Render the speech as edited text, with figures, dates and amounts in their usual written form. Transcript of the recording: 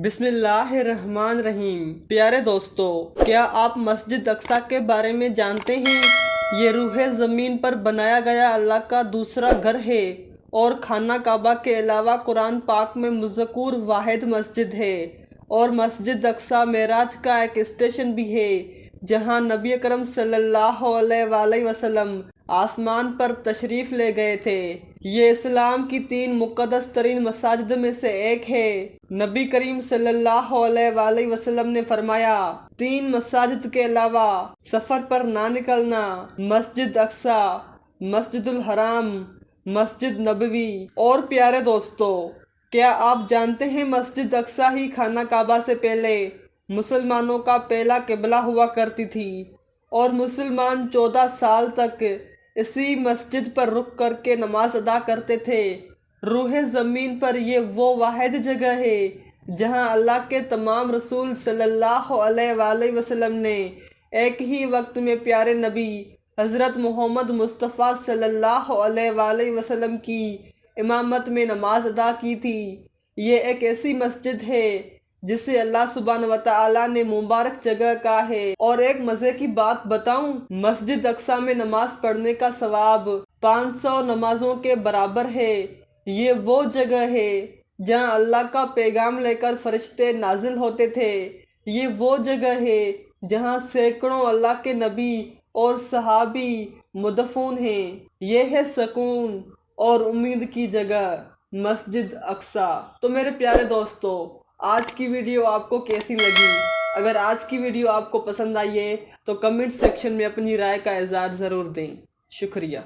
بسم اللہ الرحمن الرحیم۔ پیارے دوستو، کیا آپ مسجد اقصی کے بارے میں جانتے ہیں؟ یہ روح زمین پر بنایا گیا اللہ کا دوسرا گھر ہے اور خانہ کعبہ کے علاوہ قرآن پاک میں مذکور واحد مسجد ہے، اور مسجد اقصی معراج کا ایک اسٹیشن بھی ہے جہاں نبی اکرم صلی اللہ علیہ وآلہ وسلم آسمان پر تشریف لے گئے تھے۔ یہ اسلام کی 3 مقدس ترین مساجد میں سے ایک ہے۔ نبی کریم صلی اللہ علیہ وآلہ وسلم نے فرمایا، 3 مساجد کے علاوہ سفر پر نہ نکلنا: مسجد اقصی، مسجد الحرام، مسجد نبوی۔ اور پیارے دوستو، کیا آپ جانتے ہیں مسجد اقصی ہی خانہ کعبہ سے پہلے مسلمانوں کا پہلا قبلہ ہوا کرتی تھی، اور مسلمان 14 سال تک اسی مسجد پر رک کر کے نماز ادا کرتے تھے۔ روح زمین پر یہ وہ واحد جگہ ہے جہاں اللہ کے تمام رسول صلی اللہ علیہ وآلہ وسلم نے ایک ہی وقت میں پیارے نبی حضرت محمد مصطفیٰ صلی اللہ علیہ وآلہ وسلم کی امامت میں نماز ادا کی تھی۔ یہ ایک ایسی مسجد ہے جسے اللہ سبحانہ وتعالیٰ نے مبارک جگہ کہا ہے۔ اور ایک مزے کی بات بتاؤں، مسجد اقصی میں نماز پڑھنے کا ثواب 500 نمازوں کے برابر ہے۔ یہ وہ جگہ ہے جہاں اللہ کا پیغام لے کر فرشتے نازل ہوتے تھے۔ یہ وہ جگہ ہے جہاں سینکڑوں اللہ کے نبی اور صحابی مدفون ہیں۔ یہ ہے سکون اور امید کی جگہ، مسجد اقصی۔ تو میرے پیارے دوستو، آج کی ویڈیو آپ کو کیسی لگی؟ اگر آج کی ویڈیو آپ کو پسند آئی ہے تو کمنٹ سیکشن میں اپنی رائے کا اظہار ضرور دیں۔ شکریہ۔